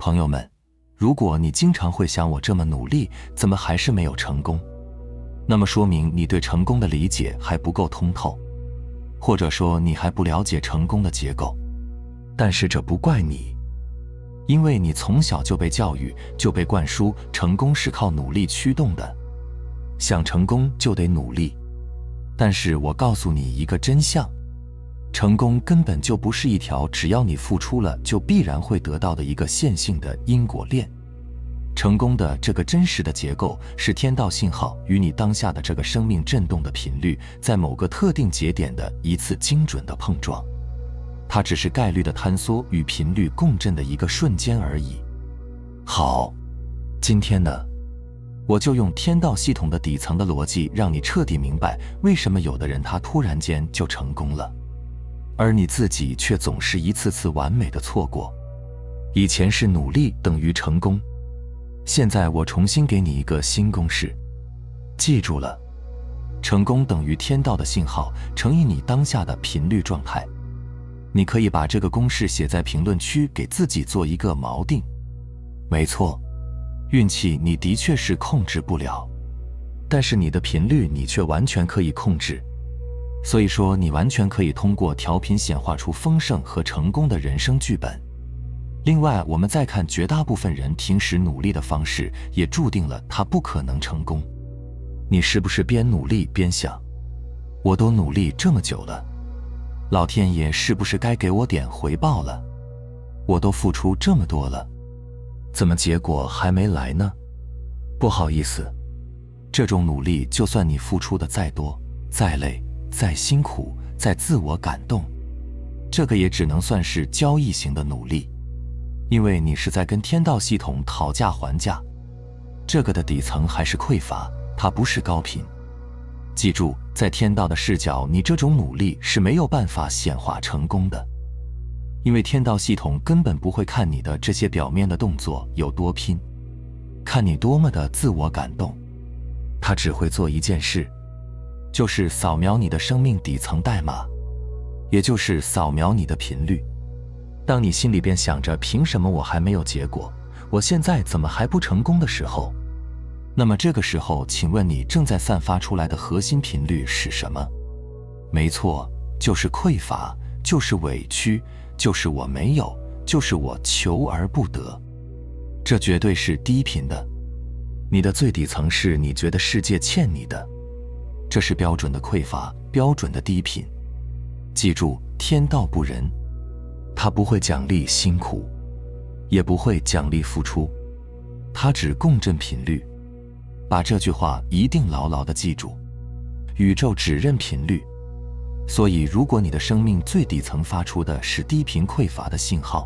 朋友们，如果你经常会想我这么努力，怎么还是没有成功？那么说明你对成功的理解还不够通透，或者说你还不了解成功的结构。但是这不怪你，因为你从小就被教育，就被灌输成功是靠努力驱动的，想成功就得努力。但是我告诉你一个真相，成功根本就不是一条只要你付出了就必然会得到的一个线性的因果链。成功的这个真实的结构是天道信号与你当下的这个生命振动的频率在某个特定节点的一次精准的碰撞，它只是概率的坍缩与频率共振的一个瞬间而已。好，今天呢，我就用天道系统的底层的逻辑让你彻底明白为什么有的人他突然间就成功了，而你自己却总是一次次完美的错过。以前是努力等于成功，现在我重新给你一个新公式，记住了，成功等于天道的信号乘以你当下的频率状态。你可以把这个公式写在评论区，给自己做一个锚定。没错，运气你的确是控制不了，但是你的频率你却完全可以控制。所以说你完全可以通过调频显化出丰盛和成功的人生剧本。另外，我们再看绝大部分人平时努力的方式，也注定了他不可能成功。你是不是边努力边想，我都努力这么久了，老天爷是不是该给我点回报了？我都付出这么多了，怎么结果还没来呢？不好意思，这种努力就算你付出的再多、再累、再辛苦、再自我感动，这个也只能算是交易型的努力，因为你是在跟天道系统讨价还价。这个的底层还是匮乏，它不是高频。记住，在天道的视角，你这种努力是没有办法显化成功的，因为天道系统根本不会看你的这些表面的动作有多拼，看你多么的自我感动，它只会做一件事，就是扫描你的生命底层代码，也就是扫描你的频率。当你心里边想着凭什么我还没有结果，我现在怎么还不成功的时候，那么这个时候，请问你正在散发出来的核心频率是什么？没错，就是匮乏，就是委屈，就是我没有，就是我求而不得。这绝对是低频的。你的最底层是你觉得世界欠你的，这是标准的匮乏，标准的低频。记住，天道不仁，他不会奖励辛苦，也不会奖励付出，他只共振频率。把这句话一定牢牢地记住，宇宙只认频率。所以如果你的生命最底层发出的是低频匮乏的信号，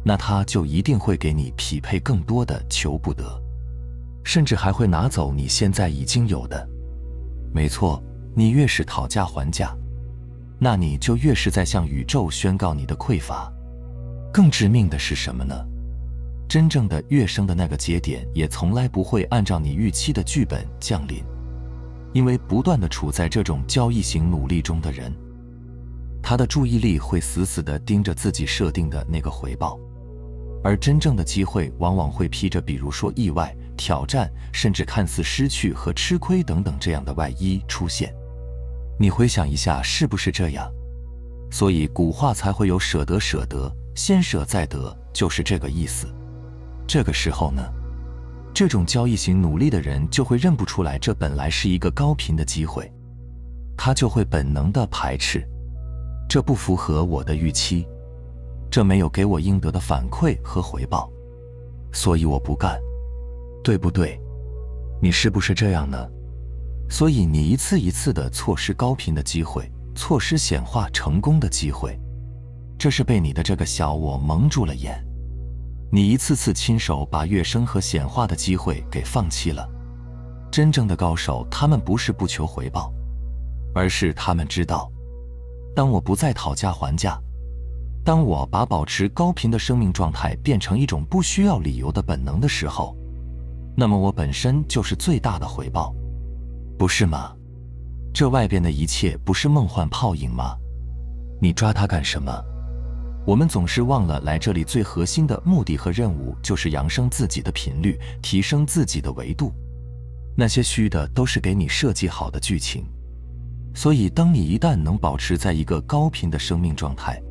那它就一定会给你匹配更多的求不得，甚至还会拿走你现在已经有的。没错，你越是讨价还价，那你就越是在向宇宙宣告你的匮乏。更致命的是什么呢？真正的跃升的那个节点也从来不会按照你预期的剧本降临，因为不断地处在这种交易型努力中的人，他的注意力会死死地盯着自己设定的那个回报，而真正的机会往往会披着比如说意外、挑战，甚至看似失去和吃亏等等这样的外衣出现。你回想一下，是不是这样？所以古话才会有舍得舍得，先舍再得，就是这个意思。这个时候呢，这种交易型努力的人就会认不出来这本来是一个高频的机会，他就会本能地排斥，这不符合我的预期，这没有给我应得的反馈和回报，所以我不干，对不对？你是不是这样呢？所以你一次一次地错失高频的机会，错失显化成功的机会，这是被你的这个小我蒙住了眼。你一次次亲手把跃升和显化的机会给放弃了。真正的高手，他们不是不求回报，而是他们知道，当我不再讨价还价，当我把保持高频的生命状态变成一种不需要理由的本能的时候，那么我本身就是最大的回报，不是吗？这外边的一切不是梦幻泡影吗？你抓它干什么？我们总是忘了来这里最核心的目的和任务，就是扬升自己的频率，提升自己的维度。那些虚的都是给你设计好的剧情。所以当你一旦能保持在一个高频的生命状态，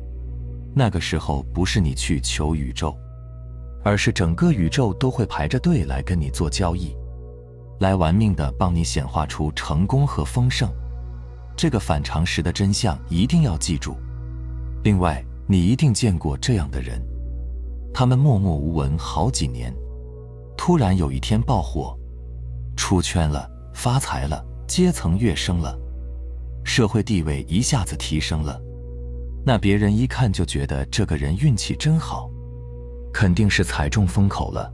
那个时候不是你去求宇宙，而是整个宇宙都会排着队来跟你做交易，来玩命的帮你显化出成功和丰盛。这个反常识的真相一定要记住。另外，你一定见过这样的人，他们默默无闻好几年，突然有一天爆火，出圈了，发财了，阶层跃升了，社会地位一下子提升了。那别人一看就觉得这个人运气真好，肯定是踩中风口了。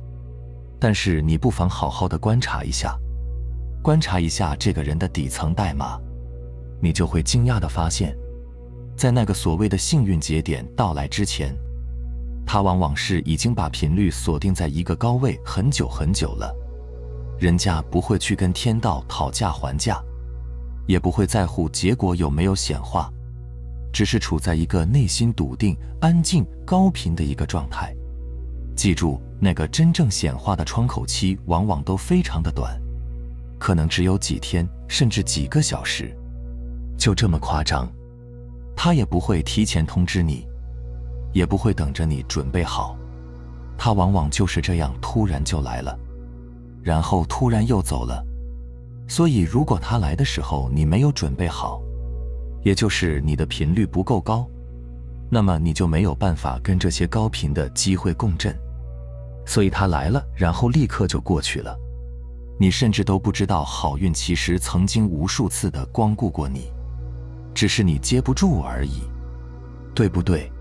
但是你不妨好好的观察一下这个人的底层代码，你就会惊讶地发现，在那个所谓的幸运节点到来之前，他往往是已经把频率锁定在一个高位很久很久了。人家不会去跟天道讨价还价，也不会在乎结果有没有显化，只是处在一个内心笃定、安静、高频的一个状态。记住，那个真正显化的窗口期往往都非常的短，可能只有几天，甚至几个小时，就这么夸张。他也不会提前通知你，也不会等着你准备好，他往往就是这样突然就来了，然后突然又走了。所以如果他来的时候你没有准备好，也就是你的频率不够高，那么你就没有办法跟这些高频的机会共振。所以他来了，然后立刻就过去了，你甚至都不知道好运其实曾经无数次的光顾过你，只是你接不住而已，对不对？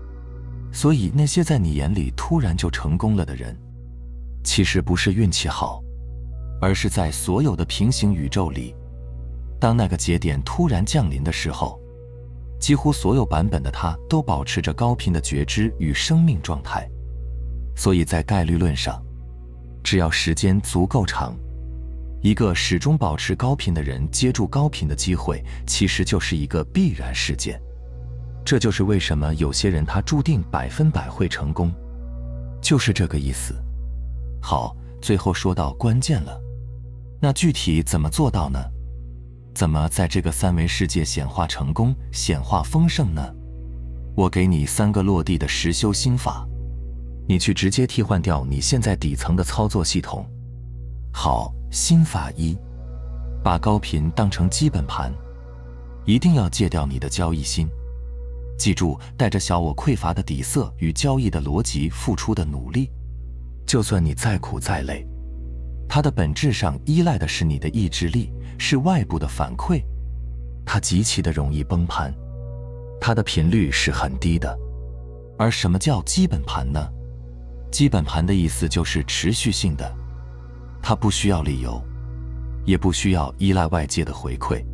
所以那些在你眼里突然就成功了的人，其实不是运气好，而是在所有的平行宇宙里，当那个节点突然降临的时候，几乎所有版本的他都保持着高频的觉知与生命状态。所以在概率论上，只要时间足够长，一个始终保持高频的人接住高频的机会，其实就是一个必然事件。这就是为什么有些人他注定100%会成功，就是这个意思。好，最后说到关键了，那具体怎么做到呢？怎么在这个三维世界显化成功、显化丰盛呢？我给你3个落地的实修心法，你去直接替换掉你现在底层的操作系统。好，心法1，把高频当成基本盘，一定要戒掉你的交易心。记住，带着小我匮乏的底色与交易的逻辑付出的努力，就算你再苦再累，它的本质上依赖的是你的意志力，是外部的反馈，它极其的容易崩盘，它的频率是很低的。而什么叫基本盘呢？基本盘的意思就是持续性的，它不需要理由，也不需要依赖外界的回馈，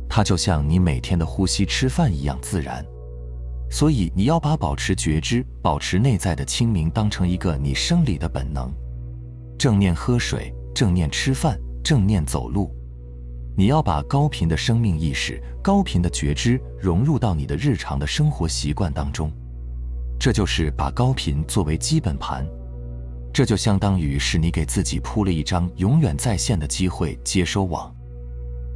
它就像你每天的呼吸、吃饭一样自然。所以你要把保持觉知、保持内在的清明当成一个你生理的本能。正念喝水，正念吃饭，正念走路。你要把高频的生命意识、高频的觉知融入到你的日常的生活习惯当中。这就是把高频作为基本盘，这就相当于是你给自己铺了一张永远在线的机会接收网。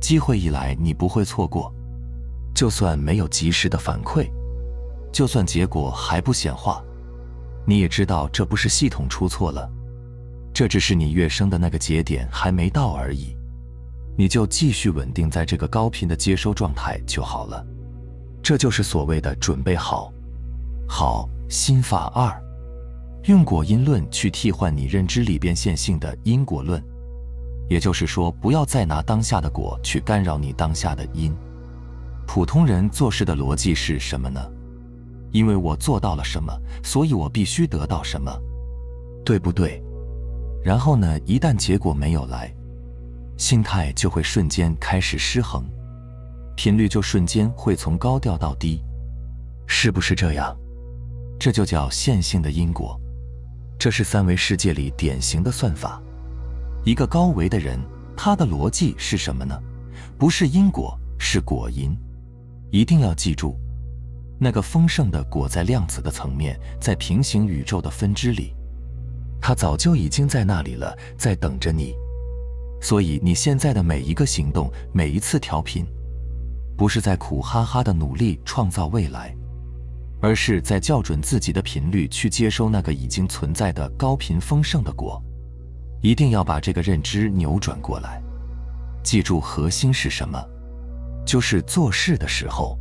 机会一来你不会错过，就算没有及时的反馈，就算结果还不显化，你也知道这不是系统出错了，这只是你跃升的那个节点还没到而已，你就继续稳定在这个高频的接收状态就好了。这就是所谓的准备好。好，心法2，用果因论去替换你认知里边线性的因果论。也就是说，不要再拿当下的果去干扰你当下的因。普通人做事的逻辑是什么呢？因为我做到了什么，所以我必须得到什么，对不对？然后呢，一旦结果没有来，心态就会瞬间开始失衡，频率就瞬间会从高掉到低，是不是这样？这就叫线性的因果，这是三维世界里典型的算法。一个高维的人，他的逻辑是什么呢？不是因果，是果因。一定要记住，那个丰盛的果在量子的层面，在平行宇宙的分支里，它早就已经在那里了，在等着你。所以你现在的每一个行动，每一次调频，不是在苦哈哈的努力创造未来，而是在校准自己的频率，去接收那个已经存在的高频丰盛的果。一定要把这个认知扭转过来。记住核心是什么，就是做事的时候，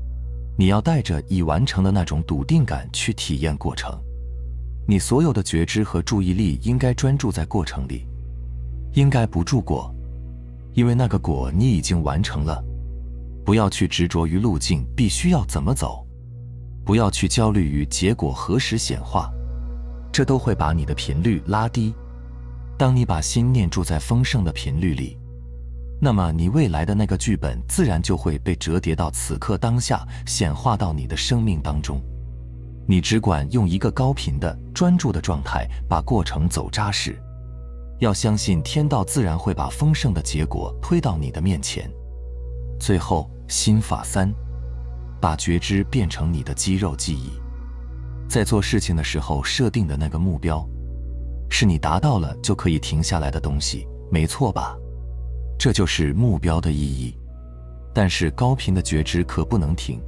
你要带着已完成的那种笃定感去体验过程。你所有的觉知和注意力应该专注在过程里，应该不住果，因为那个果你已经完成了。不要去执着于路径必须要怎么走，不要去焦虑于结果何时显化，这都会把你的频率拉低。当你把心念住在丰盛的频率里，那么你未来的那个剧本自然就会被折叠到此刻当下，显化到你的生命当中。你只管用一个高频的专注的状态把过程走扎实，要相信天道自然会把丰盛的结果推到你的面前。最后心法3，把觉知变成你的肌肉记忆。在做事情的时候设定的那个目标，是你达到了就可以停下来的东西，没错吧？这就是目标的意义。但是高频的觉知可不能停，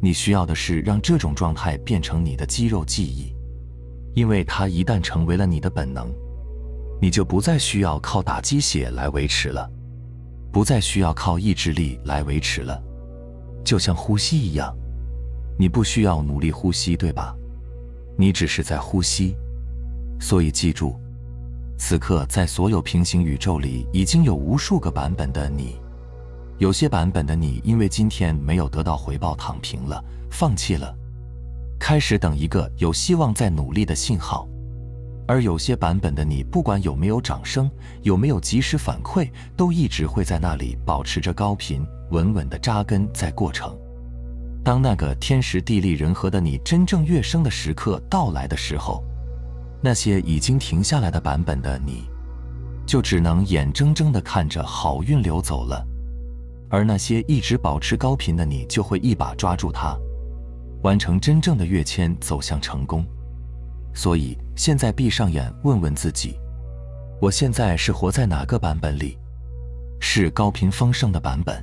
你需要的是让这种状态变成你的肌肉记忆，因为它一旦成为了你的本能，你就不再需要靠打鸡血来维持了，不再需要靠意志力来维持了。就像呼吸一样，你不需要努力呼吸，对吧？你只是在呼吸。所以记住，此刻在所有平行宇宙里已经有无数个版本的你。有些版本的你因为今天没有得到回报躺平了，放弃了，开始等一个有希望再努力的信号。而有些版本的你不管有没有掌声，有没有及时反馈，都一直会在那里保持着高频，稳稳地扎根在过程。当那个天时地利人和的你真正跃升的时刻到来的时候，那些已经停下来的版本的你，就只能眼睁睁地看着好运流走了。而那些一直保持高频的你，就会一把抓住它，完成真正的跃迁，走向成功。所以现在闭上眼，问问自己，我现在是活在哪个版本里？是高频丰盛的版本，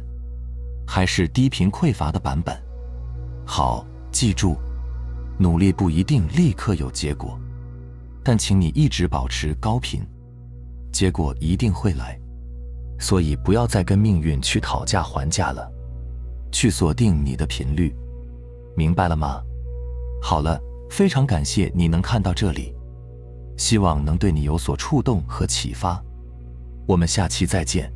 还是低频匮乏的版本？好，记住，努力不一定立刻有结果，但请你一直保持高频，结果一定会来。所以不要再跟命运去讨价还价了，去锁定你的频率，明白了吗？好了，非常感谢你能看到这里，希望能对你有所触动和启发。我们下期再见。